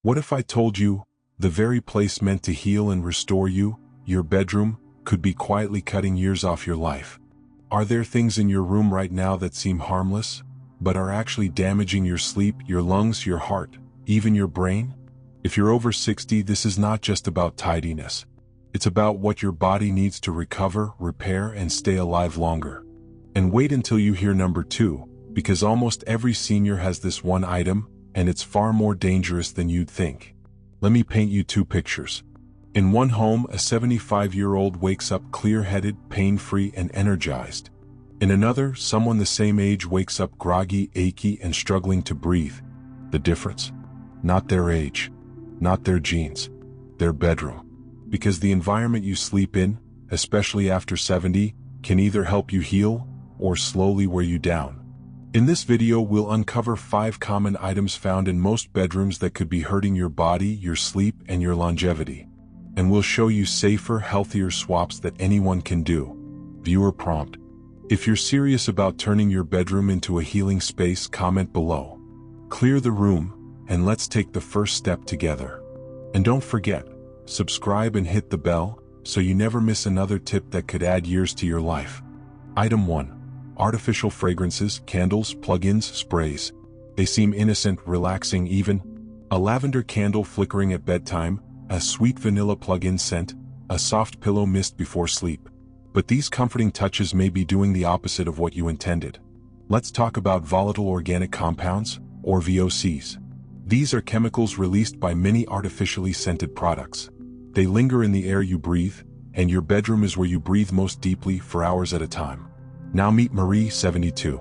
What if I told you the very place meant to heal and restore you, your bedroom, could be quietly cutting years off your life? Are there things in your room right now that seem harmless, but are actually damaging your sleep, your lungs, your heart, even your brain? If you're over 60, this is not just about tidiness. It's about what your body needs to recover, repair, and stay alive longer. And wait until you hear number 2, because almost every senior has this one item, and it's far more dangerous than you'd think. Let me paint you 2 pictures. In one home, a 75-year-old wakes up clear-headed, pain-free, and energized. In another, someone the same age wakes up groggy, achy, and struggling to breathe. The difference? Not their age, not their genes, their bedroom. Because the environment you sleep in, especially after 70, can either help you heal or slowly wear you down. In this video, we'll uncover 5 common items found in most bedrooms that could be hurting your body, your sleep, and your longevity. And we'll show you safer, healthier swaps that anyone can do. Viewer prompt: if you're serious about turning your bedroom into a healing space, comment below. Clear the room, and let's take the first step together. And don't forget, subscribe and hit the bell, so you never miss another tip that could add years to your life. Item 1. Artificial fragrances, candles, plug-ins, sprays. They seem innocent, relaxing even. A lavender candle flickering at bedtime, a sweet vanilla plug-in scent, a soft pillow mist before sleep. But these comforting touches may be doing the opposite of what you intended. Let's talk about volatile organic compounds, or VOCs. These are chemicals released by many artificially scented products. They linger in the air you breathe, and your bedroom is where you breathe most deeply for hours at a time. Now meet Marie, 72.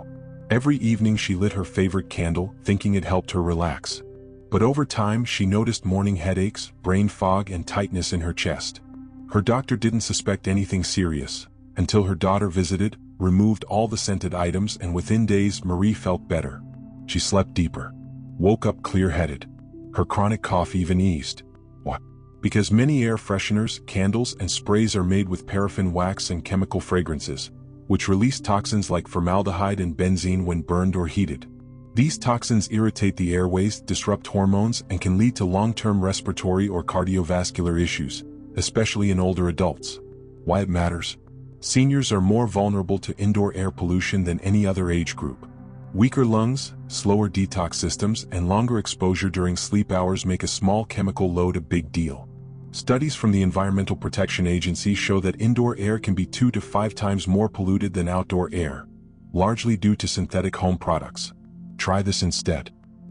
Every evening she lit her favorite candle, thinking it helped her relax. But over time she noticed morning headaches, brain fog, and tightness in her chest. Her doctor didn't suspect anything serious, until her daughter visited, removed all the scented items, and within days Marie felt better. She slept deeper, woke up clear-headed. Her chronic cough even eased. What? Because many air fresheners, candles, and sprays are made with paraffin wax and chemical fragrances, which release toxins like formaldehyde and benzene when burned or heated. These toxins irritate the airways, disrupt hormones, and can lead to long-term respiratory or cardiovascular issues, especially in older adults. Why it matters? Seniors are more vulnerable to indoor air pollution than any other age group. Weaker lungs, slower detox systems, and longer exposure during sleep hours make a small chemical load a big deal. Studies from the Environmental Protection Agency show that indoor air can be 2 to 5 times more polluted than outdoor air, largely due to synthetic home products. Try this instead.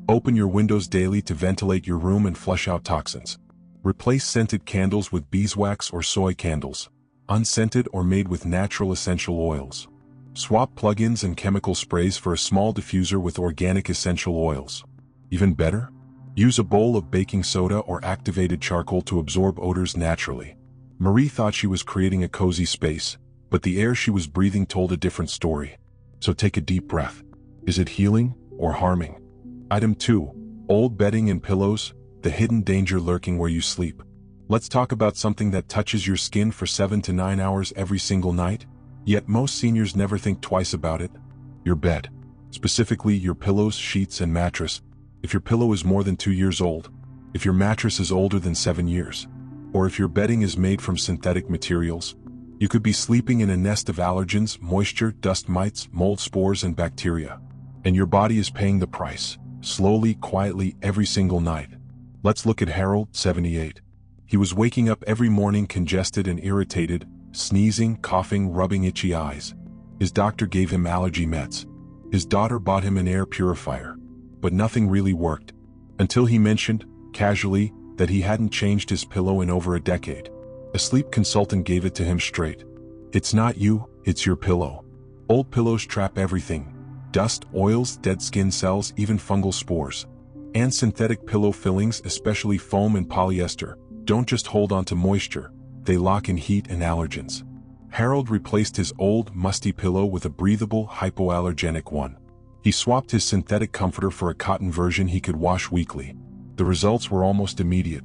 Open your windows daily to ventilate your room and flush out toxins. Replace scented candles with beeswax or soy candles, unscented or made with natural essential oils. Swap plug-ins and chemical sprays for a small diffuser with organic essential oils. Even better? Use a bowl of baking soda or activated charcoal to absorb odors naturally. Marie thought she was creating a cozy space, but the air she was breathing told a different story. So take a deep breath. Is it healing or harming? Item 2. Old bedding and pillows, the hidden danger lurking where you sleep. Let's talk about something that touches your skin for 7 to 9 hours every single night, yet most seniors never think twice about it. Your bed. Specifically your pillows, sheets, and mattress. If your pillow is more than 2 years old, if your mattress is older than 7 years, or if your bedding is made from synthetic materials, you could be sleeping in a nest of allergens, moisture, dust mites, mold spores, and bacteria. And your body is paying the price, slowly, quietly, every single night. Let's look at Harold, 78. He was waking up every morning congested and irritated, sneezing, coughing, rubbing itchy eyes. His doctor gave him allergy meds. His daughter bought him an air purifier. But nothing really worked, until he mentioned, casually, that he hadn't changed his pillow in over a decade. A sleep consultant gave it to him straight. It's not you, it's your pillow. Old pillows trap everything: dust, oils, dead skin cells, even fungal spores. And synthetic pillow fillings, especially foam and polyester, don't just hold on to moisture, they lock in heat and allergens. Harold replaced his old, musty pillow with a breathable, hypoallergenic one. He swapped his synthetic comforter for a cotton version he could wash weekly. The results were almost immediate.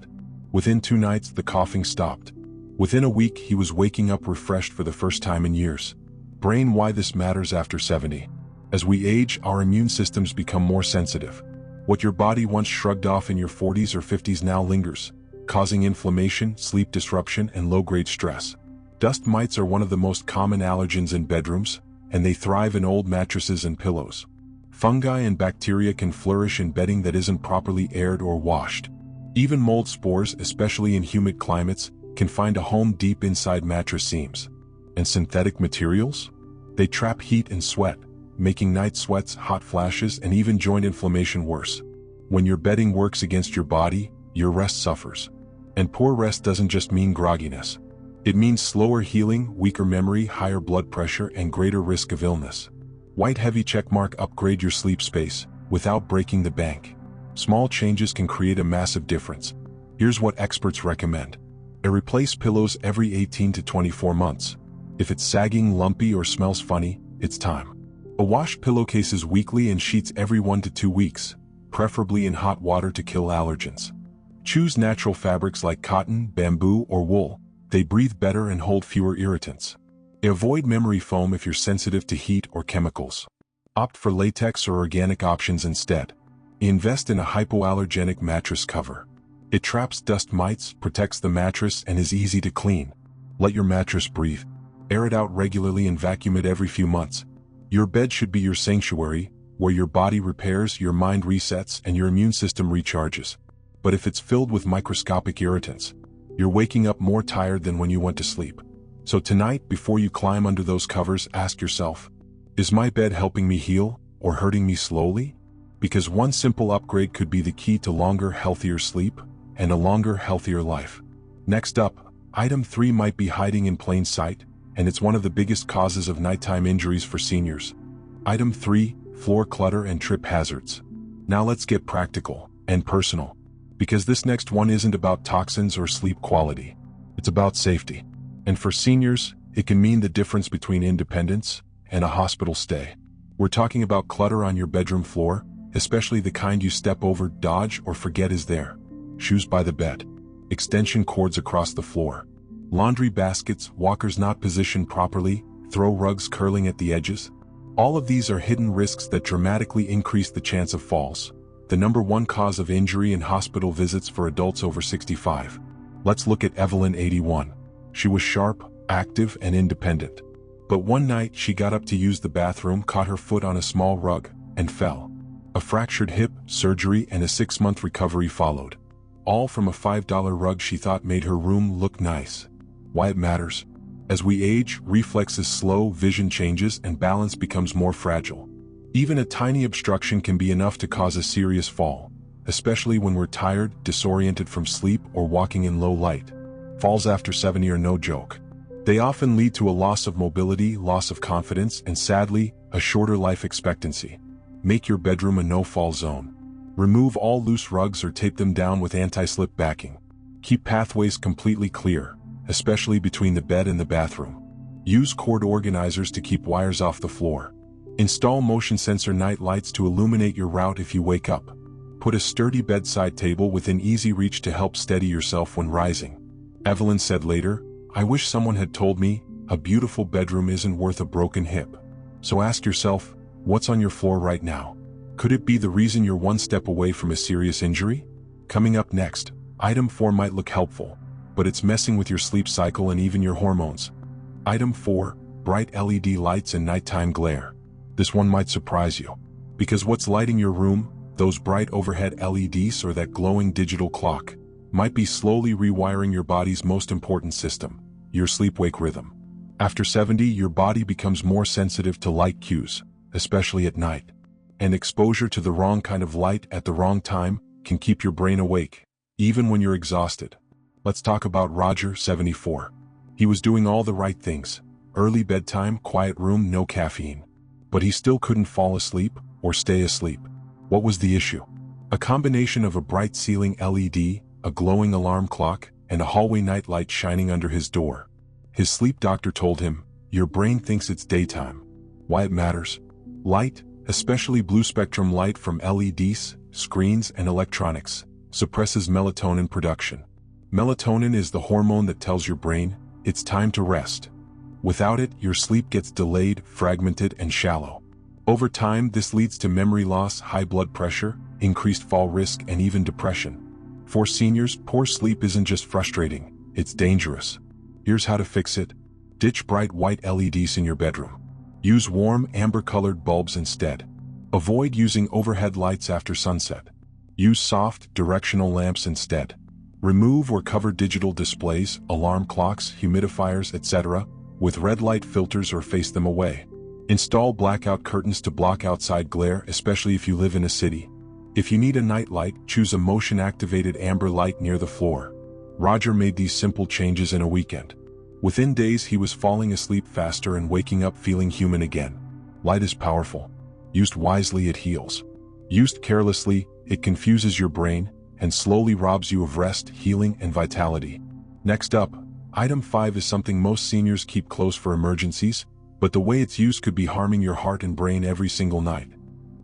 Within 2 nights, the coughing stopped. Within a week, he was waking up refreshed for the first time in years. Brain: why this matters after 70. As we age, our immune systems become more sensitive. What your body once shrugged off in your 40s or 50s now lingers, causing inflammation, sleep disruption, and low-grade stress. Dust mites are one of the most common allergens in bedrooms, and they thrive in old mattresses and pillows. Fungi and bacteria can flourish in bedding that isn't properly aired or washed. Even mold spores, especially in humid climates, can find a home deep inside mattress seams. And synthetic materials? They trap heat and sweat, making night sweats, hot flashes, and even joint inflammation worse. When your bedding works against your body, your rest suffers. And poor rest doesn't just mean grogginess. It means slower healing, weaker memory, higher blood pressure, and greater risk of illness. White heavy checkmark: upgrade your sleep space without breaking the bank. Small changes can create a massive difference. Here's what experts recommend. Replace pillows every 18 to 24 months. If it's sagging, lumpy, or smells funny, it's time. Wash pillowcases weekly and sheets every 1 to 2 weeks, preferably in hot water to kill allergens. Choose natural fabrics like cotton, bamboo, or wool. They breathe better and hold fewer irritants. Avoid memory foam if you're sensitive to heat or chemicals. Opt for latex or organic options instead. Invest in a hypoallergenic mattress cover. It traps dust mites, protects the mattress, and is easy to clean. Let your mattress breathe. Air it out regularly and vacuum it every few months. Your bed should be your sanctuary, where your body repairs, your mind resets, and your immune system recharges. But if it's filled with microscopic irritants, you're waking up more tired than when you went to sleep. So tonight, before you climb under those covers, ask yourself, is my bed helping me heal or hurting me slowly? Because one simple upgrade could be the key to longer, healthier sleep and a longer, healthier life. Next up, item 3 might be hiding in plain sight, and it's one of the biggest causes of nighttime injuries for seniors. Item 3, floor clutter and trip hazards. Now let's get practical and personal, because this next one isn't about toxins or sleep quality. It's about safety. And for seniors, it can mean the difference between independence and a hospital stay. We're talking about clutter on your bedroom floor, especially the kind you step over, dodge, or forget is there. Shoes by the bed. Extension cords across the floor. Laundry baskets, walkers not positioned properly, throw rugs curling at the edges. All of these are hidden risks that dramatically increase the chance of falls, the #1 cause of injury and hospital visits for adults over 65. Let's look at Evelyn, 81. She was sharp, active, and independent. But one night she got up to use the bathroom, caught her foot on a small rug, and fell. A fractured hip, surgery, and a 6-month recovery followed. All from a $5 rug she thought made her room look nice. Why it matters? As we age, reflexes slow, vision changes, and balance becomes more fragile. Even a tiny obstruction can be enough to cause a serious fall, especially when we're tired, disoriented from sleep, or walking in low light. Falls after 70 are no joke. They often lead to a loss of mobility, loss of confidence, and sadly, a shorter life expectancy. Make your bedroom a no-fall zone. Remove all loose rugs or tape them down with anti-slip backing. Keep pathways completely clear, especially between the bed and the bathroom. Use cord organizers to keep wires off the floor. Install motion sensor night lights to illuminate your route if you wake up. Put a sturdy bedside table within easy reach to help steady yourself when rising. Evelyn said later, "I wish someone had told me, a beautiful bedroom isn't worth a broken hip." So ask yourself, what's on your floor right now? Could it be the reason you're one step away from a serious injury? Coming up next, item 4 might look helpful, but it's messing with your sleep cycle and even your hormones. Item 4, bright LED lights and nighttime glare. This one might surprise you, because what's lighting your room, those bright overhead LEDs or that glowing digital clock, might be slowly rewiring your body's most important system, your sleep-wake rhythm. After 70, your body becomes more sensitive to light cues, especially at night. And exposure to the wrong kind of light at the wrong time can keep your brain awake, even when you're exhausted. Let's talk about Roger, 74. He was doing all the right things. Early bedtime, quiet room, no caffeine. But he still couldn't fall asleep or stay asleep. What was the issue? A combination of a bright ceiling LED, a glowing alarm clock, and a hallway night light shining under his door. His sleep doctor told him, "Your brain thinks it's daytime." Why it matters? Light, especially blue spectrum light from LEDs, screens, and electronics, suppresses melatonin production. Melatonin is the hormone that tells your brain, it's time to rest. Without it, your sleep gets delayed, fragmented, and shallow. Over time, this leads to memory loss, high blood pressure, increased fall risk, and even depression. For seniors, poor sleep isn't just frustrating, it's dangerous. Here's how to fix it. Ditch bright white LEDs in your bedroom. Use warm, amber-colored bulbs instead. Avoid using overhead lights after sunset. Use soft, directional lamps instead. Remove or cover digital displays, alarm clocks, humidifiers, etc. with red light filters or face them away. Install blackout curtains to block outside glare, especially if you live in a city. If you need a night light, choose a motion-activated amber light near the floor. Roger made these simple changes in a weekend. Within days, he was falling asleep faster and waking up feeling human again. Light is powerful. Used wisely, it heals. Used carelessly, it confuses your brain and slowly robs you of rest, healing, and vitality. Next up, item 5 is something most seniors keep close for emergencies, but the way it's used could be harming your heart and brain every single night.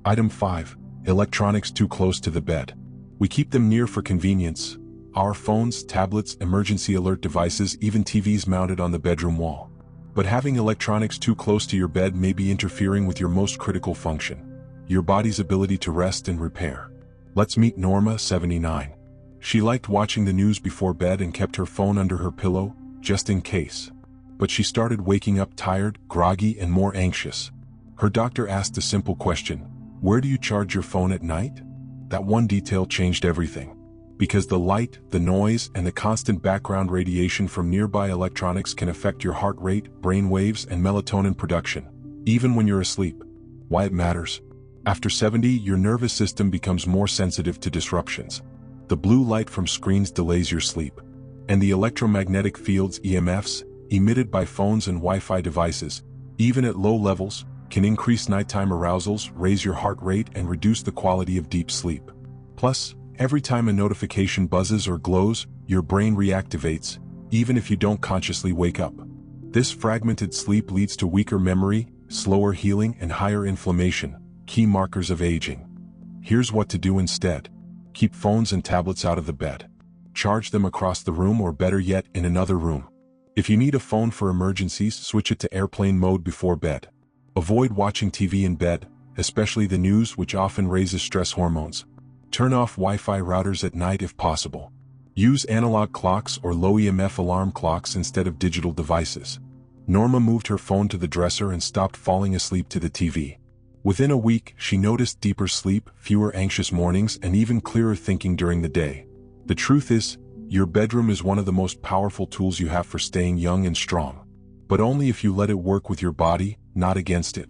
Item 5. Electronics too close to the bed. We keep them near for convenience. Our phones, tablets, emergency alert devices, even TVs mounted on the bedroom wall. But having electronics too close to your bed may be interfering with your most critical function, your body's ability to rest and repair. Let's meet Norma, 79. She liked watching the news before bed and kept her phone under her pillow, just in case. But she started waking up tired, groggy, and more anxious. Her doctor asked a simple question: where do you charge your phone at night? That one detail changed everything. Because the light, the noise, and the constant background radiation from nearby electronics can affect your heart rate, brain waves, and melatonin production, even when you're asleep. Why it matters? After 70, your nervous system becomes more sensitive to disruptions. The blue light from screens delays your sleep. And the electromagnetic fields, EMFs, emitted by phones and Wi-Fi devices, even at low levels, can increase nighttime arousals, raise your heart rate, and reduce the quality of deep sleep. Plus, every time a notification buzzes or glows, your brain reactivates, even if you don't consciously wake up. This fragmented sleep leads to weaker memory, slower healing, and higher inflammation, key markers of aging. Here's what to do instead. Keep phones and tablets out of the bed. Charge them across the room, or better yet, in another room. If you need a phone for emergencies, switch it to airplane mode before bed. Avoid watching TV in bed, especially the news, which often raises stress hormones. Turn off Wi-Fi routers at night if possible. Use analog clocks or low EMF alarm clocks instead of digital devices. Norma moved her phone to the dresser and stopped falling asleep to the TV. Within a week, she noticed deeper sleep, fewer anxious mornings, and even clearer thinking during the day. The truth is, your bedroom is one of the most powerful tools you have for staying young and strong. But only if you let it work with your body, not against it.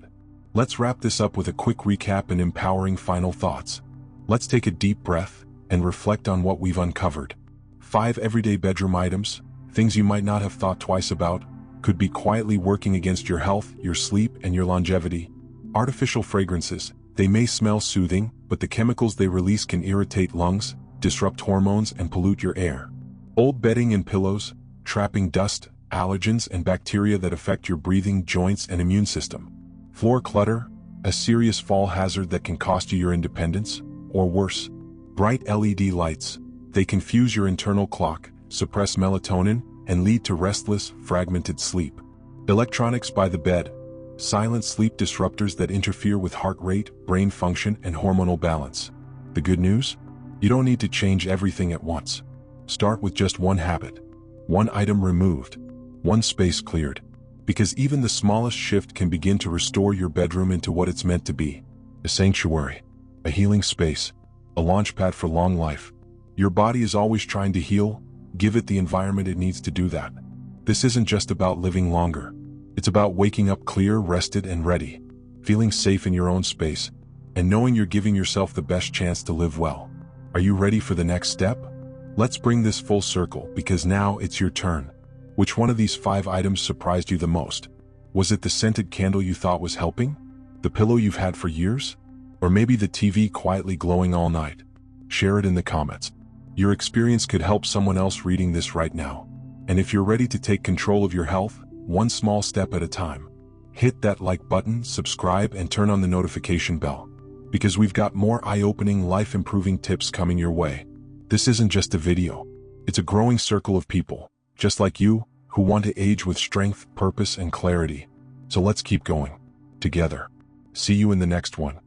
Let's wrap this up with a quick recap and empowering final thoughts. Let's take a deep breath and reflect on what we've uncovered. 5 everyday bedroom items, things you might not have thought twice about, could be quietly working against your health, your sleep, and your longevity. Artificial fragrances. They may smell soothing, but the chemicals they release can irritate lungs, disrupt hormones, and pollute your air. Old bedding and pillows, trapping dust, allergens, and bacteria that affect your breathing, joints, and immune system. Floor clutter, a serious fall hazard that can cost you your independence, or worse. Bright LED lights. They confuse your internal clock, suppress melatonin, and lead to restless, fragmented sleep. Electronics by the bed. Silent sleep disruptors that interfere with heart rate, brain function, and hormonal balance. The good news? You don't need to change everything at once. Start with just one habit. One item removed. One space cleared. Because even the smallest shift can begin to restore your bedroom into what it's meant to be. A sanctuary. A healing space. A launchpad for long life. Your body is always trying to heal. Give it the environment it needs to do that. This isn't just about living longer. It's about waking up clear, rested, and ready. Feeling safe in your own space. And knowing you're giving yourself the best chance to live well. Are you ready for the next step? Let's bring this full circle, because now it's your turn. Which one of these 5 items surprised you the most? Was it the scented candle you thought was helping? The pillow you've had for years? Or maybe the TV quietly glowing all night? Share it in the comments. Your experience could help someone else reading this right now. And if you're ready to take control of your health, one small step at a time, hit that like button, subscribe, and turn on the notification bell. Because we've got more eye-opening, life-improving tips coming your way. This isn't just a video. It's a growing circle of people, just like you, who want to age with strength, purpose, and clarity. So let's keep going. Together. See you in the next one.